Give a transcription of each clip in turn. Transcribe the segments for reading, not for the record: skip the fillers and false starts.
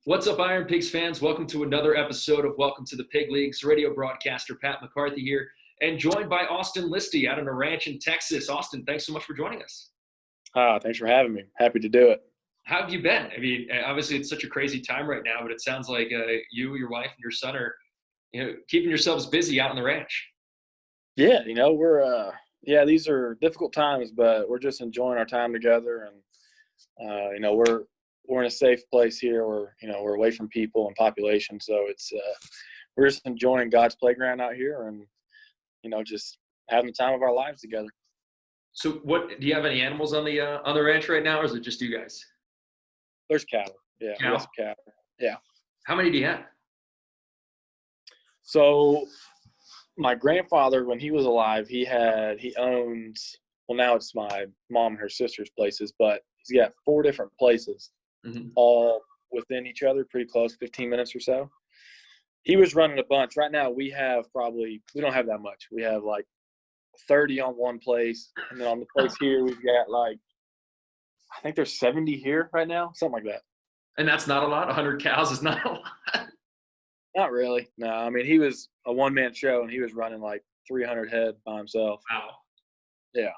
What's up, IronPigs fans? Welcome to another episode of Welcome to the Pig Leagues. Radio broadcaster Pat McCarthy here, and joined by Austin Listi out on a ranch in Texas. Austin, thanks so much for joining us. Thanks for having me. Happy to do it. How have you been? I mean, obviously it's such a crazy time right now, but it sounds like you, your wife, and your son are, keeping yourselves busy out on the ranch. Yeah, we're these are difficult times, but we're just enjoying our time together, and we're in a safe place here. We're away from people and population, so it's we're just enjoying God's playground out here, and just having the time of our lives together. So, what do you have any animals on the ranch right now, or is it just you guys? There's cattle. Yeah, we got some cattle. Yeah. How many do you have? So, my grandfather, when he was alive, he owns. Well, now it's my mom and her sister's places, but he's got 4 different places, all within each other, pretty close, 15 minutes or so. He was running a bunch. Right now, we don't have that much. We have like 30 on one place, and then on the place here, we've got I think there's 70 here right now, something like that. And that's not a lot. 100 cows is not a lot. Not really. No, I mean, he was a one-man show, and he was running like 300 head by himself. Wow. Yeah.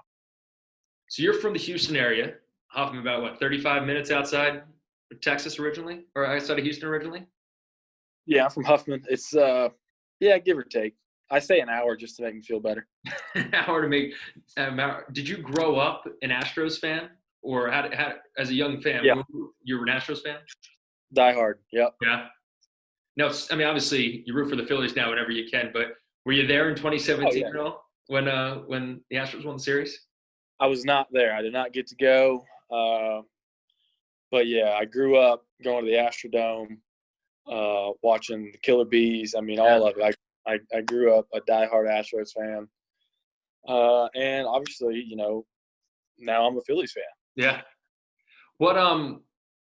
So you're from the Houston area, Huffman, about 35 minutes outside of Texas originally, or outside of Houston originally? Yeah, I'm from Huffman. It's give or take. I say an hour just to make me feel better. An hour to make. Did you grow up an Astros fan, or how as a young fan? Yeah. You were an Astros fan. Die hard. Yep. Yeah. No, I mean, obviously you root for the Phillies now whenever you can, but were you there in 2017 at all when the Astros won the series? I was not there. I did not get to go. But yeah, I grew up going to the Astrodome, watching the Killer Bees. I mean, all of it. I grew up a diehard Astros fan. And obviously, now I'm a Phillies fan. Yeah. What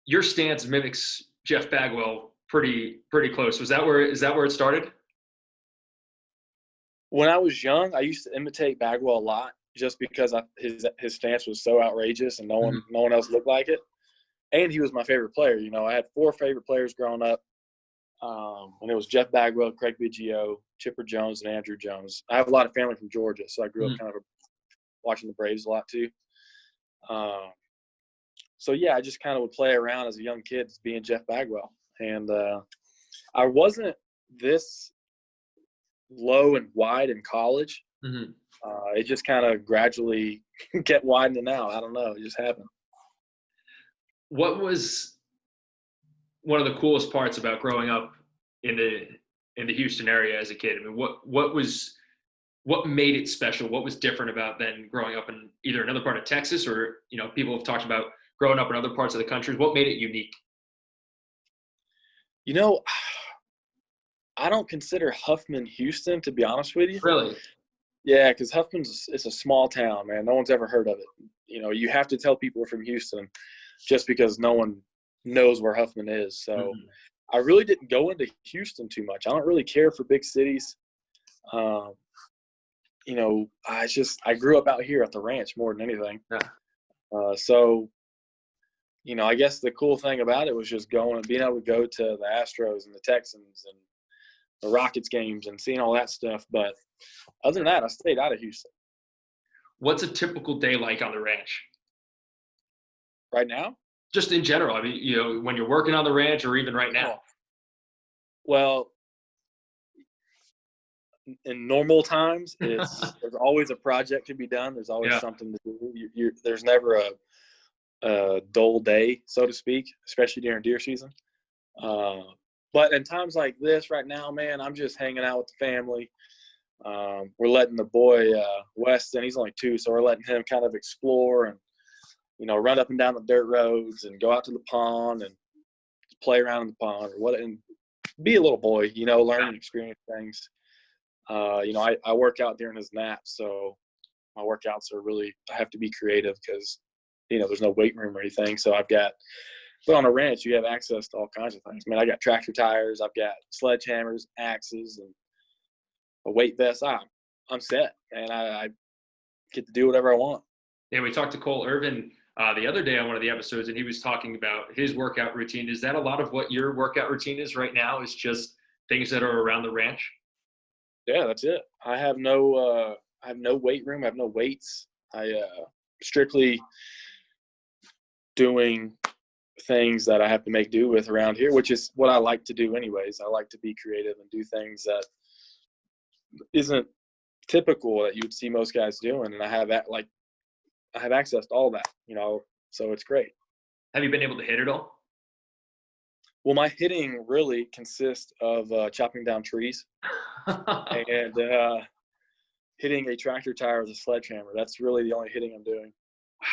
your stance mimics Jeff Bagwell pretty close. Is that where it started? When I was young, I used to imitate Bagwell a lot just because his stance was so outrageous and no one else looked like it. And he was my favorite player. I had 4 favorite players growing up. And it was Jeff Bagwell, Craig Biggio, Chipper Jones, and Andrew Jones. I have a lot of family from Georgia, so I grew up kind of watching the Braves a lot too. So yeah, I just kind of would play around as a young kid being Jeff Bagwell. And I wasn't this low and wide in college. It just kind of gradually kept widening out. I don't know. It just happened. What was one of the coolest parts about growing up in the Houston area as a kid? I mean, what made it special? What was different about then growing up in either another part of Texas or, people have talked about growing up in other parts of the country? What made it unique? I don't consider Huffman Houston, to be honest with you. Really? Yeah, because it's a small town, man. No one's ever heard of it. You have to tell people we're from Houston just because no one knows where Huffman is. So I really didn't go into Houston too much. I don't really care for big cities. I grew up out here at the ranch more than anything. Yeah. So I guess the cool thing about it was just being able to go to the Astros and the Texans and the Rockets games and seeing all that stuff. But other than that, I stayed out of Houston. What's a typical day like on the ranch? Right now? Just in general. I mean, when you're working on the ranch or even right now. Well, in normal times, there's always a project to be done. There's always something to do. There's never a dull day, so to speak, especially during deer season. But in times like this right now, man, I'm just hanging out with the family. We're letting the boy, Weston, he's only 2, so we're letting him kind of explore and, run up and down the dirt roads and go out to the pond and play around in the pond and be a little boy, learn and experience things. I work out during his naps, so my workouts are really, I have to be creative because, there's no weight room or anything. So but on a ranch, you have access to all kinds of things. I mean, I got tractor tires, I've got sledgehammers, axes, and a weight vest. I'm set, and I get to do whatever I want. Yeah, we talked to Cole Irvin the other day on one of the episodes, and he was talking about his workout routine. Is that a lot of what your workout routine is right now? Is just things that are around the ranch? Yeah, that's it. I have no weight room. I have no weights. I strictly doing things that I have to make do with around here, which is what I like to do anyways. I like to be creative and do things that isn't typical that you would see most guys doing. And I have access to all that, so it's great. Have you been able to hit it all? Well, my hitting really consists of chopping down trees and hitting a tractor tire with a sledgehammer. That's really the only hitting I'm doing. Wow.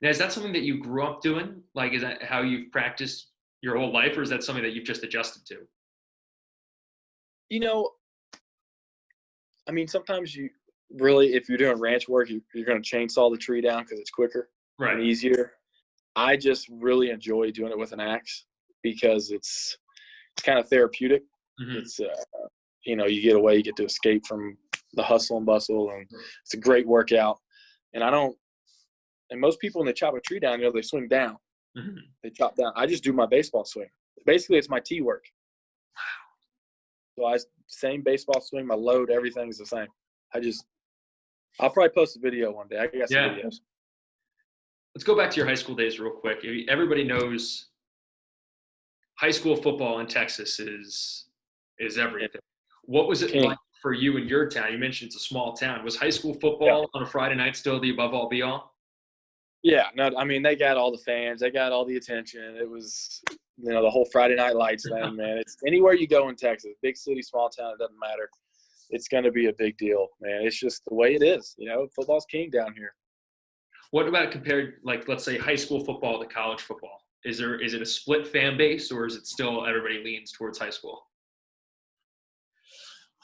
Now, is that something that you grew up doing? Like, is that how you've practiced your whole life, or is that something that you've just adjusted to? I mean, sometimes you really, if you're doing ranch work, you're going to chainsaw the tree down because it's quicker and easier. I just really enjoy doing it with an axe because it's kind of therapeutic. Mm-hmm. It's, you get away, you get to escape from the hustle and bustle, and it's a great workout. And most people, when they chop a tree down, they swing down. Mm-hmm. They chop down. I just do my baseball swing. Basically, it's my tee work. So same baseball swing, my load, everything's the same. I'll probably post a video one day. I got some videos. Let's go back to your high school days real quick. Everybody knows high school football in Texas is everything. What was it like for you in your town? You mentioned it's a small town. Was high school football on a Friday night still the above all be all? Yeah, no, I mean, they got all the fans, they got all the attention. It was, the whole Friday Night Lights thing, man. It's anywhere you go in Texas, big city, small town, it doesn't matter. It's going to be a big deal, man. It's just the way it is. Football's king down here. What about compared, like, let's say high school football to college football? Is it a split fan base, or is it still everybody leans towards high school?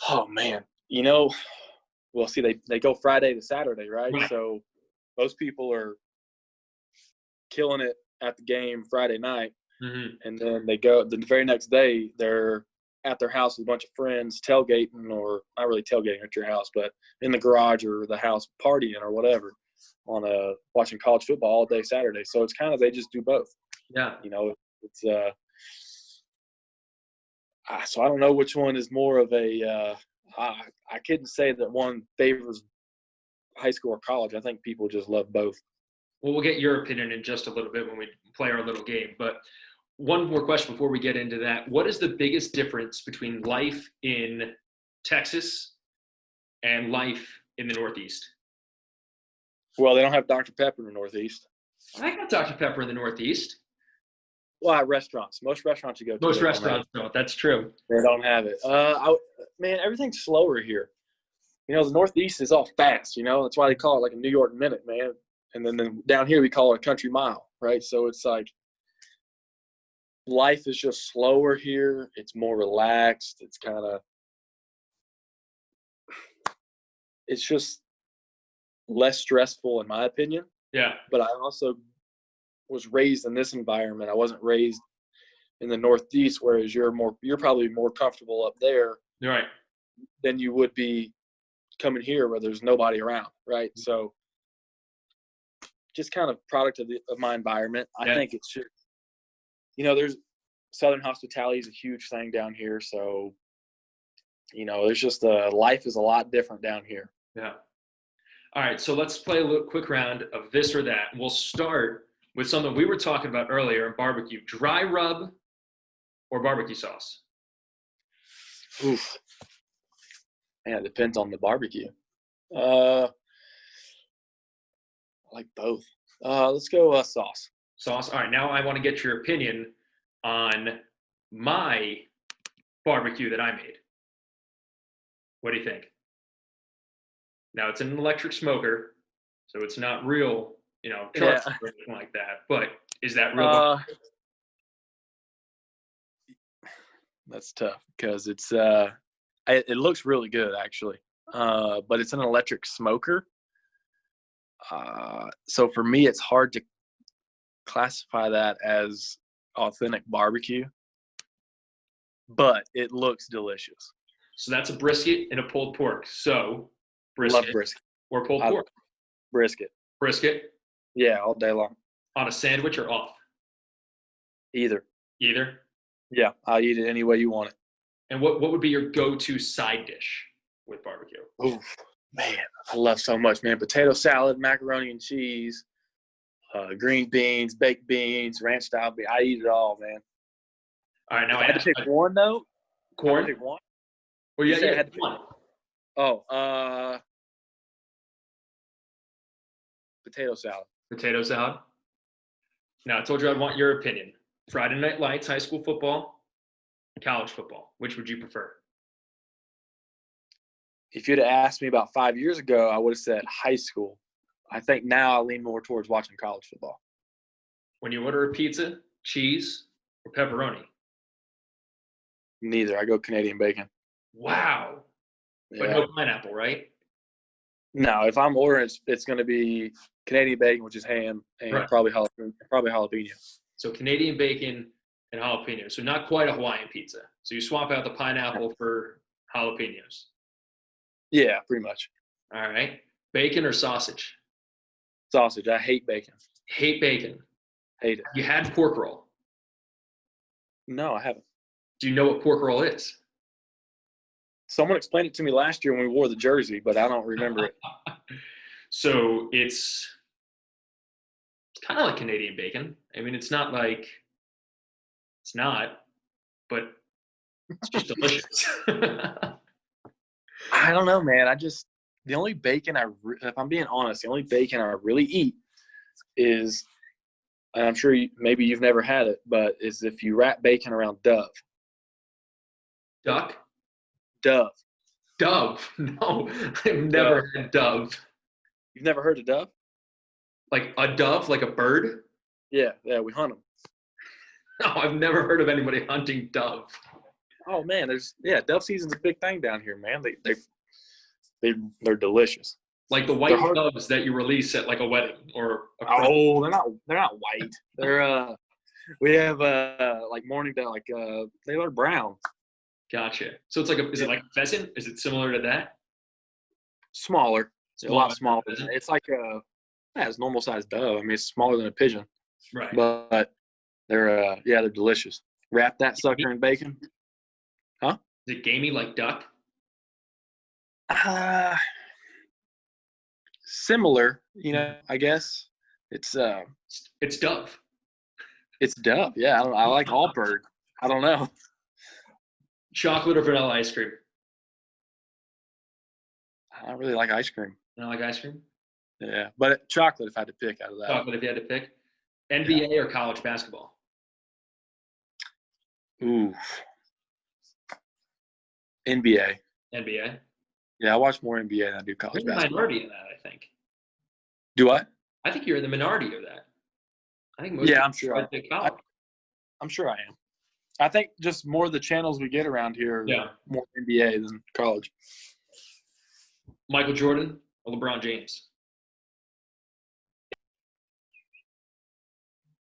Oh, man. Well, see, they go Friday to Saturday, right? So most people are killing it at the game Friday night. Mm-hmm. And then they go the very next day, they're at their house with a bunch of friends tailgating, or not really tailgating at your house, but in the garage or the house partying or whatever, watching college football all day Saturday. So it's kind of, they just do both. Yeah. It's so I don't know which one is more of a I couldn't say that one favors high school or college. I think people just love both. Well, we'll get your opinion in just a little bit when we play our little game. But one more question before we get into that. What is the biggest difference between life in Texas and life in the Northeast? Well, they don't have Dr. Pepper in the Northeast. I got Dr. Pepper in the Northeast. Well, restaurants. Most restaurants you go to. Most restaurants don't. That's true. They don't have it. Man, everything's slower here. The Northeast is all fast, That's why they call it like a New York minute, man. And then down here we call it a country mile, right? So it's like life is just slower here. It's more relaxed. It's just less stressful in my opinion. Yeah. But I also was raised in this environment. I wasn't raised in the Northeast, whereas you're probably more comfortable up there. Right. Than you would be coming here where there's nobody around, right? So just kind of product of my environment. I think it's just, there's Southern hospitality is a huge thing down here. So, there's just life is a lot different down here. Yeah. All right. So let's play a little quick round of this or that. We'll start with something we were talking about earlier, barbecue. Dry rub or barbecue sauce? Oof. Man, it depends on the barbecue. I like both. Let's go sauce. Sauce. All right. Now I want to get your opinion on my barbecue that I made. What do you think? Now it's an electric smoker, so it's not real, charcoal or anything like that. But is that real? That's tough because it's it looks really good actually, but it's an electric smoker. So for me, it's hard to classify that as authentic barbecue, but it looks delicious. So that's a brisket and a pulled pork. So brisket, love brisket or pulled pork. Brisket. Brisket. Yeah, all day long. On a sandwich or off? Either. Either. Yeah, I'll eat it any way you want it. And what would be your go-to side dish with barbecue? Oof, man, I love so much, man. Potato salad, macaroni and cheese, green beans, baked beans, ranch style. I eat it all, man. All right, now If I had to pick one, though. corn. Pick one. Well, You yeah, said I yeah, had to pick one. Oh, potato salad. Potato salad. Now, I told you I'd want your opinion. Friday Night Lights, high school football, college football. Which would you prefer? If you'd have asked me about 5 years ago, I would have said high school. I think now I lean more towards watching college football. When you order a pizza, cheese or pepperoni? Neither. I go Canadian bacon. Wow. Yeah. But no pineapple, right? No, if I'm ordering, it's going to be Canadian bacon, which is ham, and Right. probably jalapeno. So Canadian bacon and jalapeno. So not quite a Hawaiian pizza. So you swap out the pineapple for jalapenos. Yeah, pretty much. All right. Bacon or sausage? Sausage. I hate bacon. Hate bacon. Hate it. You had pork roll. No, I haven't. Do you know what pork roll is? Someone explained it to me last year when we wore the jersey, but I don't remember it. So it's kind of like Canadian bacon. I mean, it's not, but it's just delicious. I don't know, man. The only bacon if I'm being honest, the only bacon I really eat is, and I'm sure maybe you've never had it, but is if you wrap bacon around Dove. Duck? Dove. Dove? No, I've never had dove. You've never heard of Dove? Like a dove, like a bird? Yeah, we hunt them. No, I've never heard of anybody hunting dove. Oh man, dove season's a big thing down here, man. They're delicious. Like the white doves that you release at like a wedding or a Oh, they're not white. They're we have like morning day, like they're brown. Gotcha. So it's like is it like a pheasant? Is it similar to that? Smaller. It's a lot smaller. Pheasant? It's like it's normal sized dove. I mean, it's smaller than a pigeon. Right. But they're delicious. Wrap that sucker in bacon. Huh? Is it gamey like duck? Similar, I guess. It's dove. It's dove. Yeah, I like all bird. I don't know. Chocolate or vanilla ice cream? I don't really like ice cream. You don't like ice cream? Yeah, but chocolate if I had to pick out of that. Chocolate if you had to pick. NBA or college basketball? Ooh. NBA. NBA. Yeah, I watch more NBA than I do college You're in the basketball. minority in that, I think. Do what? I think you're in the minority of that. I think Yeah, I'm sure. I'm sure I am. I think just more of the channels we get around here are more NBA than college. Michael Jordan or LeBron James?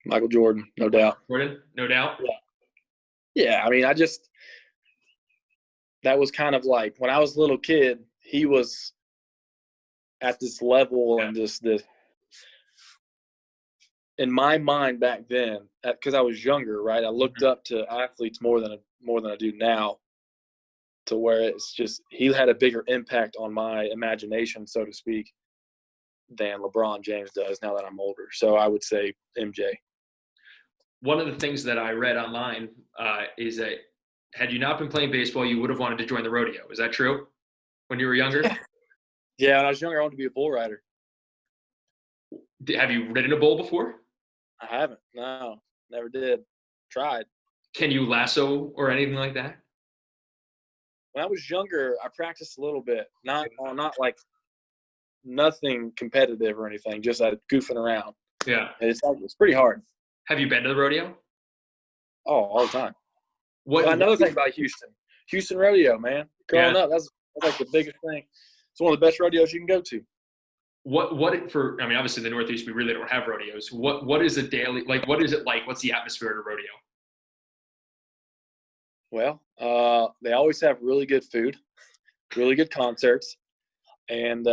Michael Jordan, no doubt. Jordan, no doubt? Yeah, I mean, that was kind of like when I was a little kid, he was at this level and just this. In my mind back then, because I was younger, right? I looked up to athletes more than I do now, to where it's just he had a bigger impact on my imagination, so to speak, than LeBron James does now that I'm older. So I would say MJ. One of the things that I read online is that had you not been playing baseball, you would have wanted to join the rodeo. Is that true? When you were younger? Yeah, when I was younger, I wanted to be a bull rider. Have you ridden a bull before? I haven't. No, never did. Tried. Can you lasso or anything like that? When I was younger, I practiced a little bit. Not like nothing competitive or anything. Just goofing around. Yeah. And it's pretty hard. Have you been to the rodeo? Oh, all the time. What? Another thing about Houston rodeo, man. Growing up, that's like the biggest thing. It's one of the best rodeos you can go to. I mean, obviously the Northeast, we really don't have rodeos. What is a daily, like, what is it like? What's the atmosphere at a rodeo? Well, they always have really good food, really good concerts, and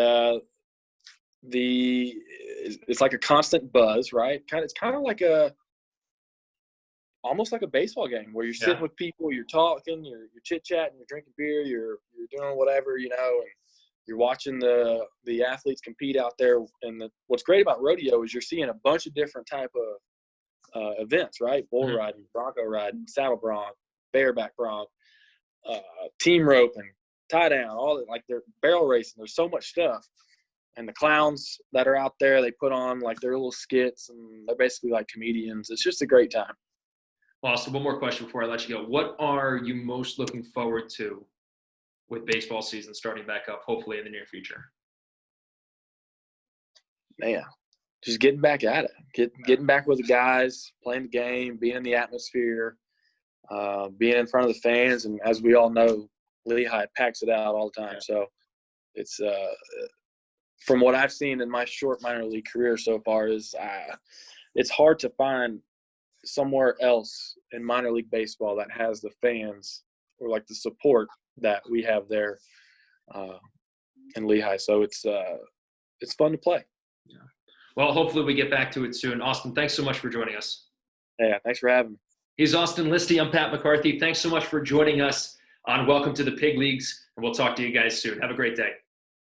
it's like a constant buzz, right? It's kind of like almost like a baseball game where you're sitting with people, you're talking, you're chit-chatting, you're drinking beer, you're doing whatever, and you're watching the athletes compete out there. And what's great about rodeo is you're seeing a bunch of different type of events, right? Bull riding, bronco riding, saddle bronc, bareback bronc, team roping, tie down, all that. Like, they're barrel racing. There's so much stuff. And the clowns that are out there, they put on like their little skits, and they're basically like comedians. It's just a great time. Austin, one more question before I let you go. What are you most looking forward to with baseball season starting back up, hopefully in the near future? Man, just getting back at it, getting back with the guys, playing the game, being in the atmosphere, being in front of the fans. And as we all know, Lehigh packs it out all the time. So it's from what I've seen in my short minor league career so far, it's hard to find somewhere else in minor league baseball that has the fans or like the support that we have there in Lehigh. So it's fun to play. Yeah. Well, hopefully we get back to it soon. Austin, thanks so much for joining us. Yeah, thanks for having me. He's Austin Listi. I'm Pat McCarthy. Thanks so much for joining us on Welcome to the Pig Leagues, and we'll talk to you guys soon. Have a great day.